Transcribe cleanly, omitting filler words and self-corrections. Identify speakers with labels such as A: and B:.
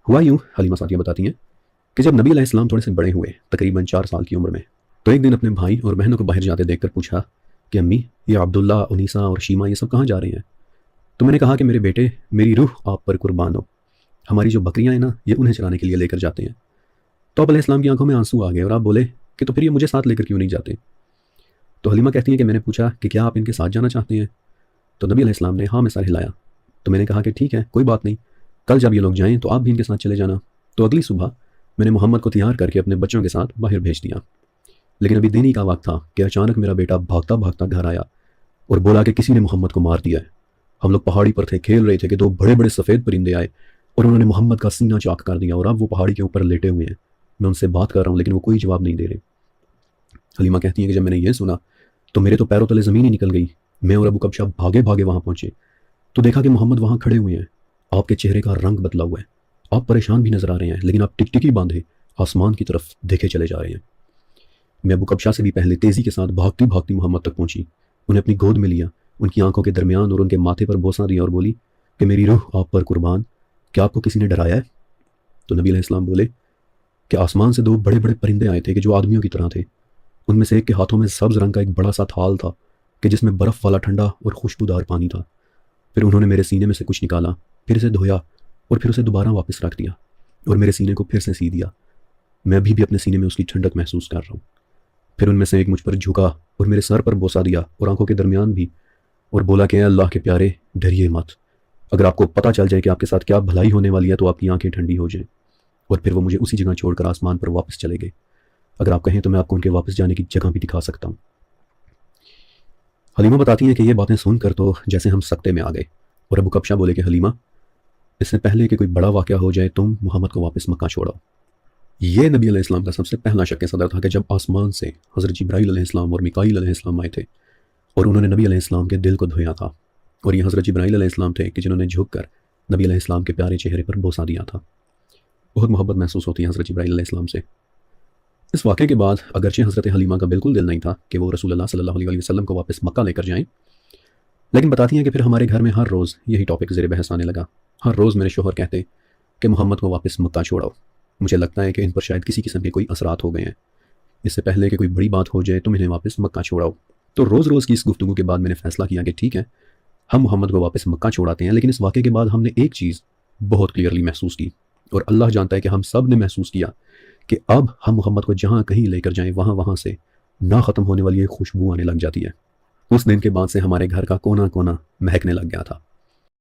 A: ہوا یوں، حلیمہ سعدیہ بتاتی ہیں کہ جب نبی علیہ السلام تھوڑے سے بڑے ہوئے، تقریباً 4 سال کی عمر میں، تو ایک دن اپنے بھائی اور بہنوں کو باہر جاتے دیکھ کر پوچھا کہ امی، یہ عبداللہ، انیسہ اور شیمہ یہ سب کہاں جا رہے ہیں؟ تو میں نے کہا کہ میرے بیٹے، میری روح آپ پر قربان ہو، ہماری جو بکریاں ہیں نا، یہ انہیں چرانے کے لیے لے کر جاتے ہیں۔ تو آپ علیہ السلام کی آنکھوں میں آنسو آ گئے اور آپ بولے کہ تو پھر یہ مجھے ساتھ لے کر کیوں نہیں جاتے؟ تو حلیمہ کہتی ہیں کہ میں نے پوچھا کہ کیا آپ ان کے ساتھ جانا چاہتے ہیں؟ تو نبی علیہ السلام نے ہاں میں سر ہلایا۔ تو میں نے کہا کہ ٹھیک ہے، کوئی بات نہیں، کل جب یہ لوگ جائیں تو آپ بھی ان کے ساتھ چلے جانا۔ تو اگلی صبح میں نے محمد کو تیار کر کے اپنے بچوں کے ساتھ باہر بھیج دیا، لیکن ابھی دن ہی کا وقت تھا کہ اچانک میرا بیٹا بھاگتا بھاگتا گھر آیا اور بولا کہ کسی نے محمد کو مار دیا ہے۔ ہم لوگ پہاڑی پر تھے، کھیل رہے تھے کہ 2 بڑے بڑے سفید پرندے آئے اور انہوں نے محمد کا سینہ چاک کر دیا، اور اب وہ پہاڑی کے اوپر لیٹے ہوئے ہیں۔ میں ان سے بات کر رہا ہوں لیکن وہ کوئی جواب نہیں دے رہے۔ حلیمہ کہتی ہیں کہ جب میں نے یہ سنا تو میرے تو پیروں تلے زمین ہی نکل گئی۔ میں اور ابو کبشہ بھاگے بھاگے وہاں پہنچے تو دیکھا کہ محمد وہاں کھڑے ہوئے ہیں۔ آپ کے چہرے کا رنگ بدلا ہوا ہے، آپ پریشان بھی نظر آ رہے ہیں، لیکن آپ ٹکٹکی باندھے آسمان کی طرف دیکھے چلے جا رہے ہیں۔ میں ابو کبشہ سے بھی پہلے تیزی کے ساتھ بھاگتی بھاگتی محمد تک پہنچی، انہیں اپنی گود میں لیا، ان کی آنکھوں کے درمیان اور ان کے ماتھے پر بوسہ دیا اور بولی کہ میری روح آپ پر قربان، کیا آپ کو کسی نے ڈرایا ہے؟ تو نبی علیہ السلام بولے کہ آسمان سے 2 بڑے بڑے پرندے آئے تھے کہ جو آدمیوں کی طرح تھے۔ ان میں سے ایک کے ہاتھوں میں سبز رنگ کا ایک بڑا سا تھال تھا کہ جس میں برف والا ٹھنڈا اور خوشبودار پانی تھا۔ پھر انہوں نے میرے سینے میں سے کچھ نکالا، پھر اسے دھویا اور پھر اسے دوبارہ واپس رکھ دیا اور میرے سینے کو پھر سے سی دیا۔ میں ابھی بھی اپنے سینے میں اس کی ٹھنڈک محسوس کر رہا ہوں۔ پھر ان میں سے ایک مجھ پر جھکا اور میرے سر پر بوسہ دیا اور آنکھوں کے درمیان بھی، اور بولا کہ اے اللہ کے پیارے، ڈریے مت، اگر آپ کو پتہ چل جائے کہ آپ کے ساتھ کیا بھلائی ہونے والی ہے تو آپ کی آنکھیں ٹھنڈی ہو جائیں۔ اور پھر وہ مجھے اسی جگہ چھوڑ کر آسمان پر واپس چلے گئے۔ اگر آپ کہیں تو میں آپ کو ان کے واپس جانے کی جگہ بھی دکھا سکتا ہوں۔ حلیمہ بتاتی ہیں کہ یہ باتیں سن کر تو جیسے ہم سکتے میں آ گئے، اور ابو کبشہ بولے کہ حلیمہ، اس سے پہلے کہ کوئی بڑا واقعہ ہو جائے تم محمد کو واپس مکہ چھوڑو۔ یہ نبی علیہ السلام کا سب سے پہلا شک صدر تھا کہ جب آسمان سے حضرت جبرائیل علیہ السلام اور میکائیل علیہ السلام آئے تھے اور انہوں نے نبی علیہ السلام کے دل کو دھویا تھا، اور یہ حضرت جبرائیل علیہ السلام تھے کہ جنہوں نے جھک کر نبی علیہ السلام کے پیارے چہرے پر بوسہ دیا تھا۔ بہت محبت محسوس ہوتی ہے حضرت جبرائیل علیہ السلام سے۔ اس واقعے کے بعد اگرچہ حضرت حلیمہ کا بالکل دل نہیں تھا کہ وہ رسول اللہ صلی اللہ علیہ وسلم کو واپس مکہ لے کر جائیں، لیکن بتاتی ہیں کہ پھر ہمارے گھر میں ہر روز یہی ٹاپک زیر بحث آنے لگا۔ ہر روز میرے شوہر کہتے کہ محمد کو واپس مکہ چھوڑاؤ۔ مجھے لگتا ہے کہ ان پر شاید کسی قسم کے کوئی اثرات ہو گئے ہیں، اس سے پہلے کہ کوئی بڑی بات ہو جائے تم انہیں واپس مکہ چھوڑاؤ۔ تو روز روز کی اس گفتگو کے بعد میں نے فیصلہ کیا کہ ٹھیک ہے، ہم محمد کو واپس مکہ چھوڑاتے ہیں، لیکن اس واقعے کے بعد ہم نے ایک چیز بہت کلیئرلی محسوس کی، اور اللہ جانتا ہے کہ ہم سب نے محسوس کیا کہ اب ہم محمد کو جہاں کہیں لے کر جائیں وہاں سے نہ ختم ہونے والی ایک خوشبو آنے لگ جاتی ہے۔ اس دن کے بعد سے ہمارے گھر کا کونا کونا مہکنے لگ گیا تھا۔